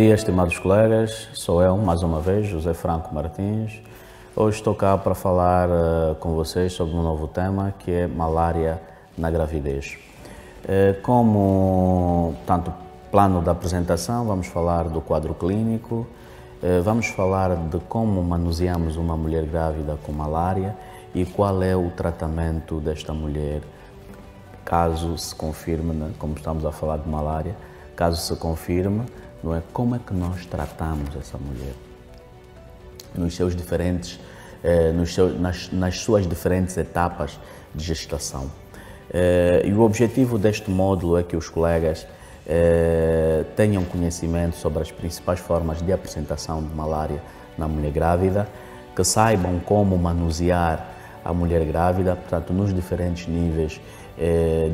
dia, estimados colegas. Sou eu, mais uma vez, José Franco Martins. Hoje estou cá para falar com vocês sobre um novo tema, que é malária na gravidez. Como tanto plano da apresentação, vamos falar do quadro clínico, vamos falar de como manuseamos uma mulher grávida com malária e qual é o tratamento desta mulher, caso se confirme, né, como estamos a falar de malária, caso se confirme, não é, como é que nós tratamos essa mulher nos seus diferentes, nas suas diferentes etapas de gestação. E o objetivo deste módulo é que os colegas tenham conhecimento sobre as principais formas de apresentação de malária na mulher grávida, que saibam como manusear a mulher grávida, portanto, nos diferentes níveis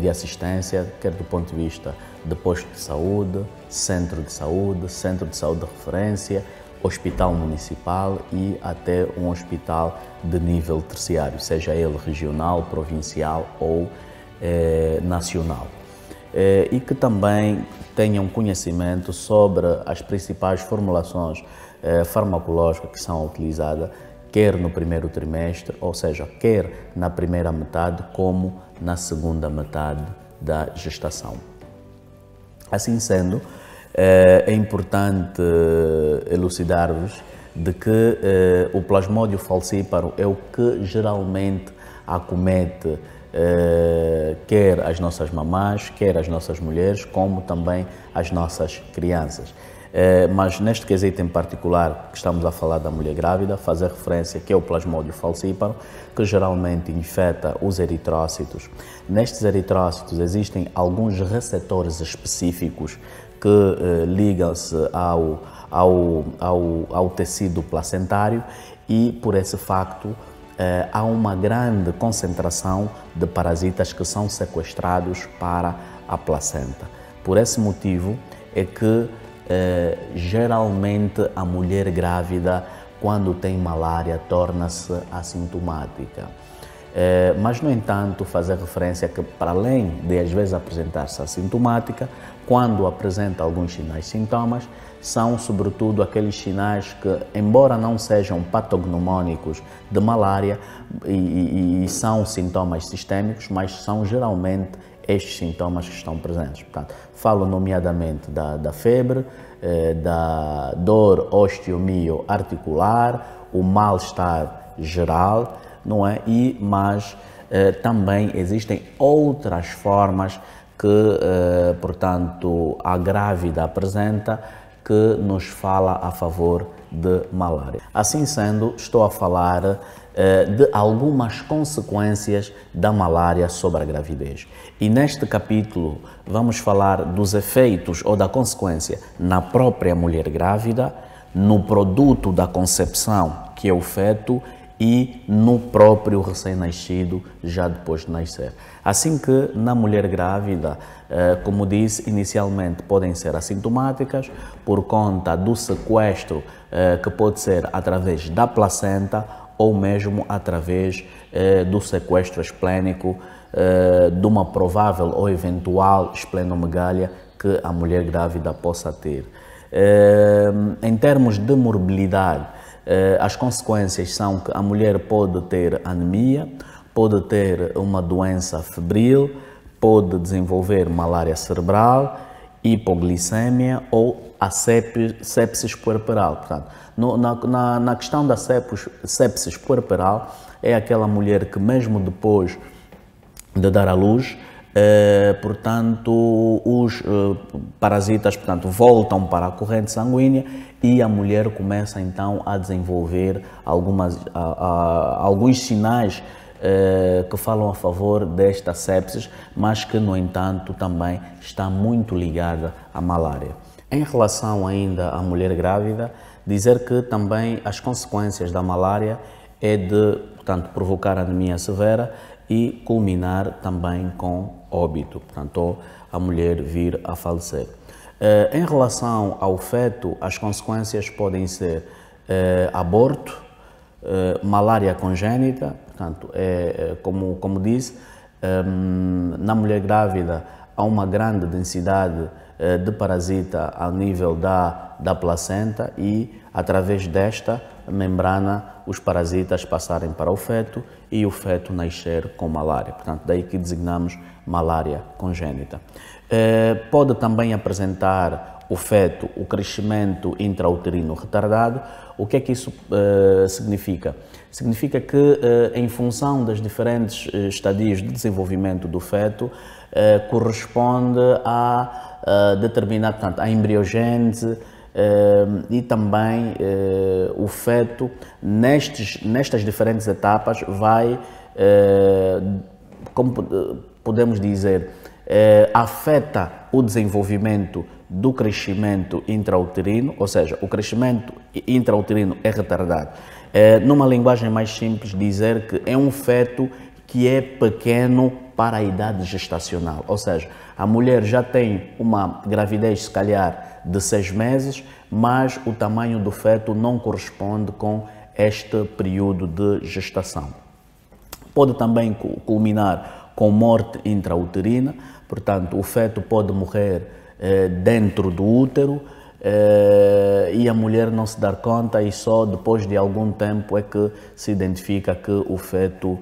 de assistência, quer do ponto de vista de posto de saúde, centro de saúde de referência, hospital municipal e até um hospital de nível terciário, seja ele regional, provincial ou nacional. E que também tenham conhecimento sobre as principais formulações farmacológicas que são utilizadas, quer no primeiro trimestre, ou seja, quer na primeira metade, como na segunda metade da gestação. Assim sendo, é importante elucidar-vos de que o plasmódio falcíparo é o que geralmente acomete quer as nossas mamás, quer as nossas mulheres, como também as nossas crianças. Mas neste quesito em particular, que estamos a falar da mulher grávida, fazer referência que é o plasmódio falcíparo, que geralmente infecta os eritrócitos. Nestes eritrócitos existem alguns receptores específicos que ligam-se ao tecido placentário e, por esse facto, há uma grande concentração de parasitas que são sequestrados para a placenta. Por esse motivo é que geralmente a mulher grávida, quando tem malária, torna-se assintomática. Mas, no entanto, fazer referência que, para além de às vezes apresentar-se assintomática, quando apresenta alguns sinais e sintomas, são sobretudo aqueles sinais que, embora não sejam patognomônicos de malária e são sintomas sistêmicos, mas são geralmente estes sintomas que estão presentes. Portanto, falo nomeadamente da febre, da dor osteomioarticular, o mal-estar geral, não é? Mas também existem outras formas que, portanto, a grávida apresenta que nos fala a favor de malária. Assim sendo, estou a falar de algumas consequências da malária sobre a gravidez. E neste capítulo vamos falar dos efeitos ou da consequência na própria mulher grávida, no produto da concepção, que é o feto, e no próprio recém-nascido, já depois de nascer. Assim que na mulher grávida, como disse, inicialmente podem ser assintomáticas por conta do sequestro que pode ser através da placenta ou mesmo através do sequestro esplênico de uma provável ou eventual esplenomegália que a mulher grávida possa ter. Em termos de morbilidade, as consequências são que a mulher pode ter anemia, pode ter uma doença febril, pode desenvolver malária cerebral, hipoglicemia ou a sepsis puerperal. Portanto, na questão da sepsis puerperal, é aquela mulher que mesmo depois de dar à luz, portanto, os parasitas, portanto, voltam para a corrente sanguínea e a mulher começa então a desenvolver alguns sinais que falam a favor desta sepsis, mas que, no entanto, também está muito ligada à malária. Em relação ainda à mulher grávida, dizer que também as consequências da malária é de, portanto, provocar anemia severa e culminar também com óbito, portanto, a mulher vir a falecer. Em relação ao feto, as consequências podem ser aborto, malária congénita, portanto, como disse, na mulher grávida há uma grande densidade de parasita ao nível da placenta e, através desta membrana, os parasitas passarem para o feto e o feto nascer com malária. Portanto, daí que designamos malária congênita. Pode também apresentar o feto o crescimento intrauterino retardado. O que é que isso significa? Significa que, em função das diferentes estadios de desenvolvimento do feto, corresponde a determinado, portanto, a embriogênese e também o feto, nestas diferentes etapas, vai, como podemos dizer, afeta o desenvolvimento do crescimento intrauterino, ou seja, o crescimento intrauterino é retardado. Numa linguagem mais simples, dizer que é um feto que é pequeno para a idade gestacional, ou seja, a mulher já tem uma gravidez, se calhar, de 6 meses, mas o tamanho do feto não corresponde com este período de gestação. Pode também culminar com morte intrauterina, portanto, o feto pode morrer dentro do útero e a mulher não se dar conta e só depois de algum tempo é que se identifica que o feto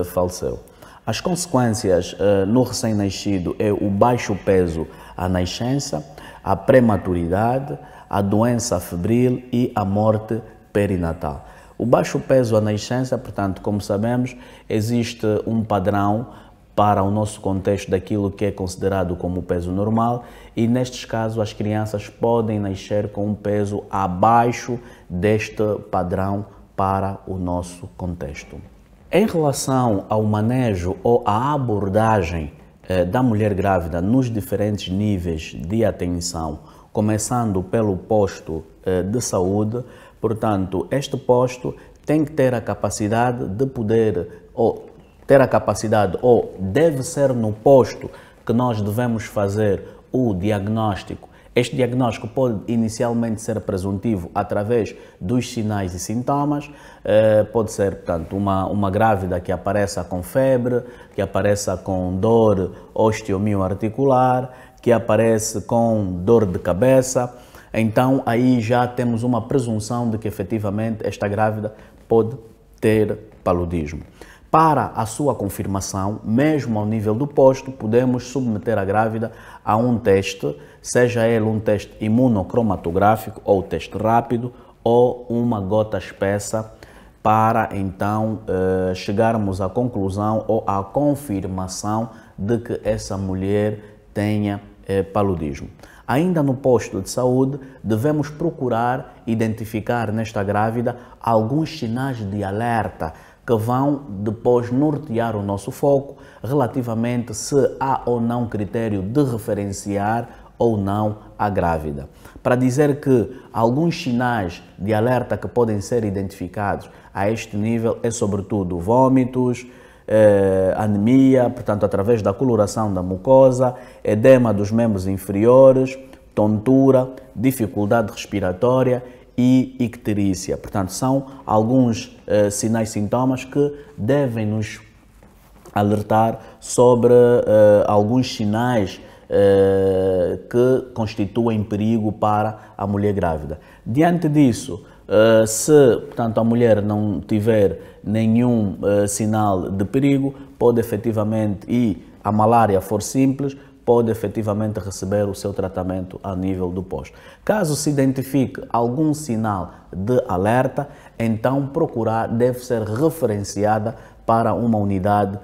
faleceu. As consequências no recém-nascido é o baixo peso à nascença, a prematuridade, a doença febril e a morte perinatal. O baixo peso à nascença, portanto, como sabemos, existe um padrão para o nosso contexto daquilo que é considerado como peso normal e, nestes casos, as crianças podem nascer com um peso abaixo deste padrão para o nosso contexto. Em relação ao manejo ou à abordagem da mulher grávida nos diferentes níveis de atenção, começando pelo posto de saúde, portanto, este posto tem que ter a capacidade de poder, ou deve ser no posto que nós devemos fazer o diagnóstico. Este diagnóstico pode inicialmente ser presuntivo através dos sinais e sintomas. Pode ser, portanto, uma grávida que apareça com febre, que apareça com dor osteomioarticular, que aparece com dor de cabeça. Então, aí já temos uma presunção de que efetivamente esta grávida pode ter paludismo. Para a sua confirmação, mesmo ao nível do posto, podemos submeter a grávida a um teste, seja ele um teste imunocromatográfico ou teste rápido ou uma gota espessa, para então chegarmos à conclusão ou à confirmação de que essa mulher tenha paludismo. Ainda no posto de saúde, devemos procurar identificar nesta grávida alguns sinais de alerta que vão depois nortear o nosso foco relativamente se há ou não critério de referenciar ou não a grávida. Para dizer que alguns sinais de alerta que podem ser identificados a este nível é sobretudo vômitos, anemia, portanto através da coloração da mucosa, edema dos membros inferiores, tontura, dificuldade respiratória e icterícia. Portanto, são alguns sinais e sintomas que devem nos alertar sobre alguns sinais que constituem perigo para a mulher grávida. Diante disso, se, portanto, a mulher não tiver nenhum sinal de perigo, pode efetivamente, e a malária for simples, pode efetivamente receber o seu tratamento a nível do posto. Caso se identifique algum sinal de alerta, então procurar deve ser referenciada para uma unidade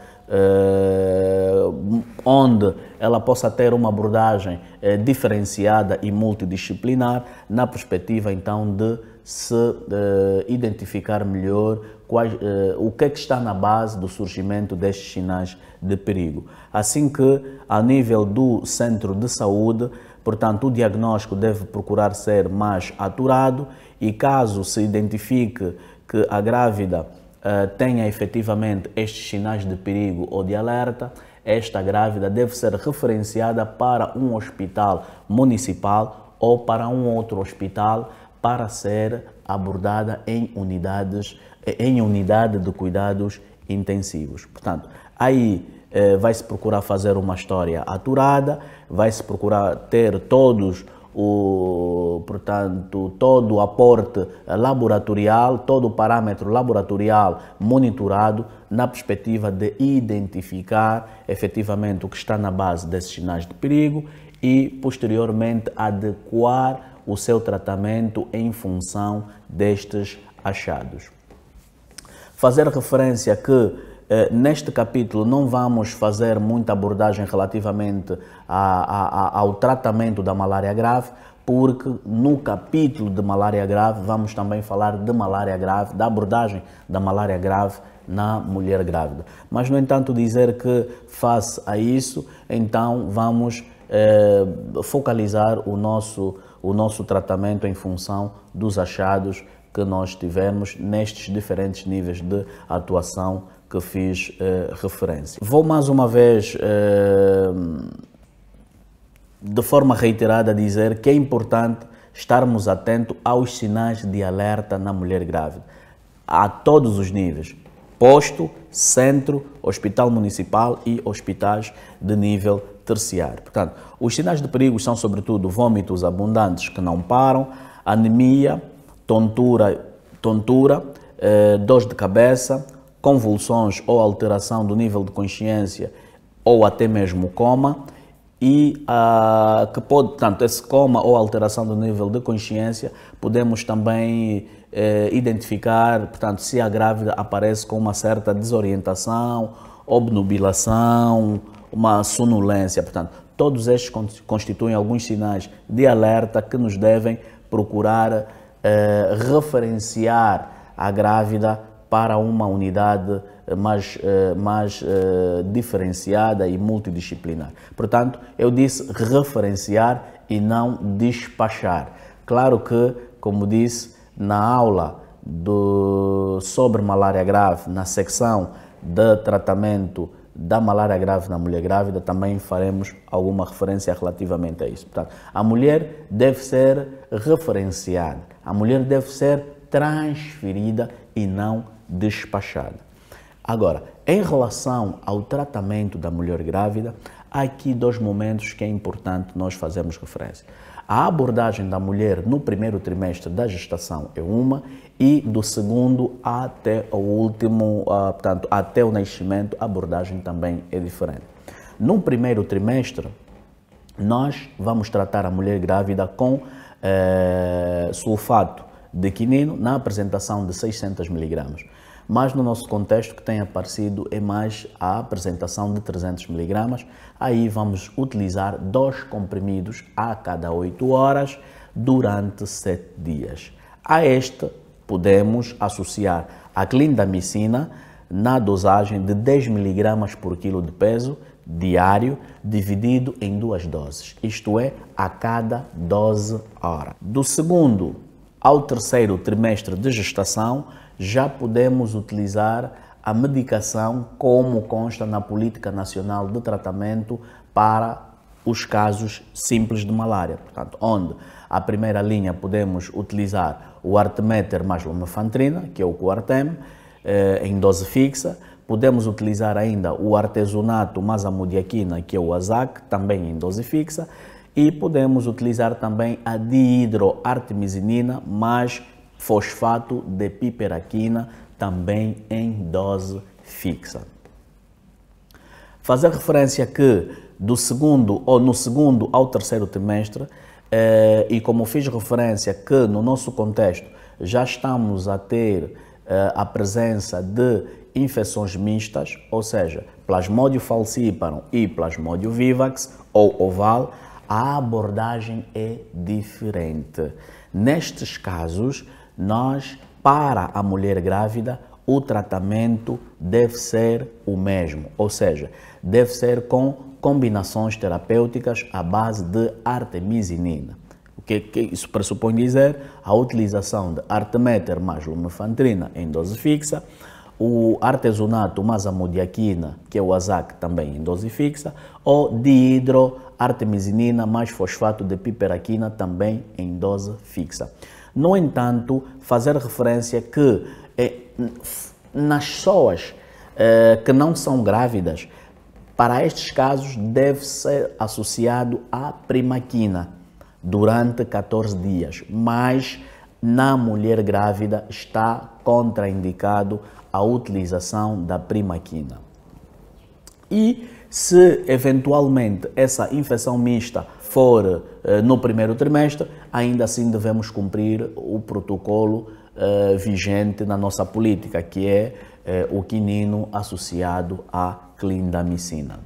onde ela possa ter uma abordagem diferenciada e multidisciplinar, na perspectiva então de se identificar melhor o que é que está na base do surgimento destes sinais de perigo. Assim que, a nível do centro de saúde, portanto, o diagnóstico deve procurar ser mais aturado e, caso se identifique que a grávida tenha efetivamente estes sinais de perigo ou de alerta, esta grávida deve ser referenciada para um hospital municipal ou para um outro hospital para ser abordada em unidade de cuidados intensivos. Portanto, aí vai-se procurar fazer uma história aturada, vai-se procurar ter todo o aporte laboratorial, todo o parâmetro laboratorial monitorado na perspectiva de identificar efetivamente o que está na base desses sinais de perigo e posteriormente adequar o seu tratamento em função destes achados. Fazer referência que neste capítulo não vamos fazer muita abordagem relativamente ao tratamento da malária grave, porque no capítulo de malária grave vamos também falar de malária grave, da abordagem da malária grave na mulher grávida. Mas, no entanto, dizer que face a isso, então vamos focalizar o nosso tratamento em função dos achados que nós tivemos nestes diferentes níveis de atuação que fiz referência. Vou mais uma vez, de forma reiterada, dizer que é importante estarmos atentos aos sinais de alerta na mulher grávida, a todos os níveis, posto, centro, hospital municipal e hospitais de nível terciário. Portanto, os sinais de perigo são sobretudo vômitos abundantes que não param, anemia, tontura, dores de cabeça, convulsões ou alteração do nível de consciência ou até mesmo coma e que pode, portanto, esse coma ou alteração do nível de consciência podemos também identificar, portanto, se a grávida aparece com uma certa desorientação, obnubilação, uma sonolência, portanto, todos estes constituem alguns sinais de alerta que nos devem procurar referenciar a grávida para uma unidade mais diferenciada e multidisciplinar. Portanto, eu disse referenciar e não despachar. Claro que, como disse, na aula sobre malária grave, na secção de tratamento da malária grave na mulher grávida, também faremos alguma referência relativamente a isso. Portanto, a mulher deve ser referenciada, a mulher deve ser transferida e não despachada. Agora, em relação ao tratamento da mulher grávida, há aqui dois momentos que é importante nós fazermos referência. A abordagem da mulher no primeiro trimestre da gestação é uma e do segundo até o último, portanto, até o nascimento, a abordagem também é diferente. No primeiro trimestre, nós vamos tratar a mulher grávida com sulfato de quinino na apresentação de 600 mg. Mas no nosso contexto que tem aparecido é mais a apresentação de 300 mg. Aí vamos utilizar 2 comprimidos a cada 8 horas durante 7 dias. A este podemos associar a clindamicina na dosagem de 10 mg por quilo de peso diário, dividido em 2 doses, isto é, a cada 12 horas. Do segundo ao terceiro trimestre de gestação, já podemos utilizar a medicação como consta na Política Nacional de Tratamento para os casos simples de malária. Portanto, onde a primeira linha podemos utilizar o arteméter mais lumefantrina, que é o Coartem, em dose fixa. Podemos utilizar ainda o artesunato mais amodiaquina, que é o AZAC, também em dose fixa. E podemos utilizar também a dihidroartemisinina mais fosfato de piperaquina, também em dose fixa. Fazer referência que no segundo ao terceiro trimestre, e como fiz referência que no nosso contexto já estamos a ter a presença de infecções mistas, ou seja, Plasmodium falciparum e Plasmodium vivax ou oval, a abordagem é diferente. Nestes casos, para a mulher grávida, o tratamento deve ser o mesmo, ou seja, deve ser com combinações terapêuticas à base de artemisinina. O que isso pressupõe dizer? A utilização de arteméter mais lumefantrina em dose fixa, o artesunato mais amodiaquina, que é o AZAC, também em dose fixa, ou dihidroartemisinina mais fosfato de piperaquina, também em dose fixa. No entanto, fazer referência que nas pessoas que não são grávidas, Para estes casos, deve ser associado à primaquina durante 14 dias, mas na mulher grávida está contraindicado a utilização da primaquina. E se eventualmente essa infecção mista for no primeiro trimestre, ainda assim devemos cumprir o protocolo vigente na nossa política, que é o quinino associado à clindamicina.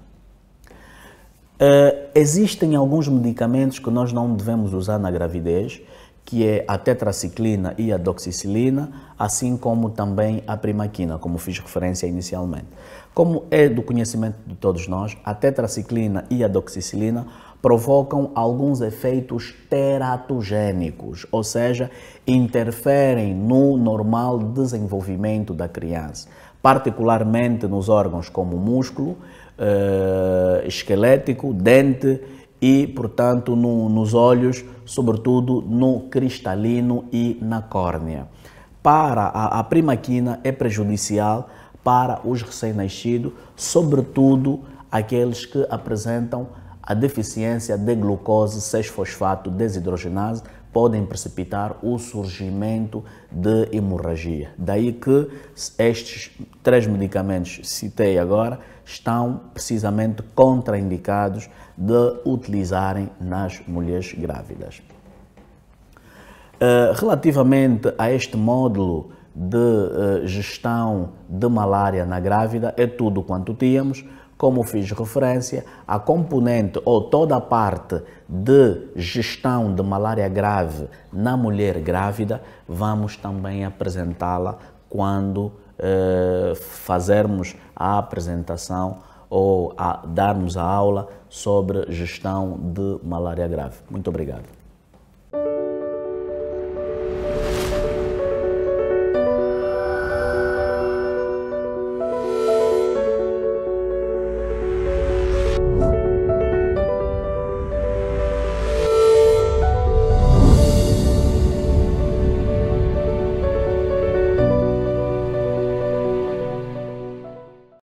Existem alguns medicamentos que nós não devemos usar na gravidez, que é a tetraciclina e a doxicilina, assim como também a primaquina, como fiz referência inicialmente. Como é do conhecimento de todos nós, a tetraciclina e a doxicilina provocam alguns efeitos teratogênicos, ou seja, interferem no normal desenvolvimento da criança, particularmente nos órgãos como o músculo, esquelético, dente e, portanto, nos olhos, sobretudo no cristalino e na córnea. Para a primaquina é prejudicial para os recém-nascidos, sobretudo aqueles que apresentam a deficiência de glucose 6-fosfato desidrogenase, podem precipitar o surgimento de hemorragia. Daí que estes 3 medicamentos citei agora estão precisamente contraindicados de utilizarem nas mulheres grávidas. Relativamente a este módulo de gestão de malária na grávida, é tudo quanto tínhamos. Como fiz referência, a componente ou toda a parte de gestão de malária grave na mulher grávida, vamos também apresentá-la quando fazermos a apresentação ou darmos a aula sobre gestão de malária grave. Muito obrigado.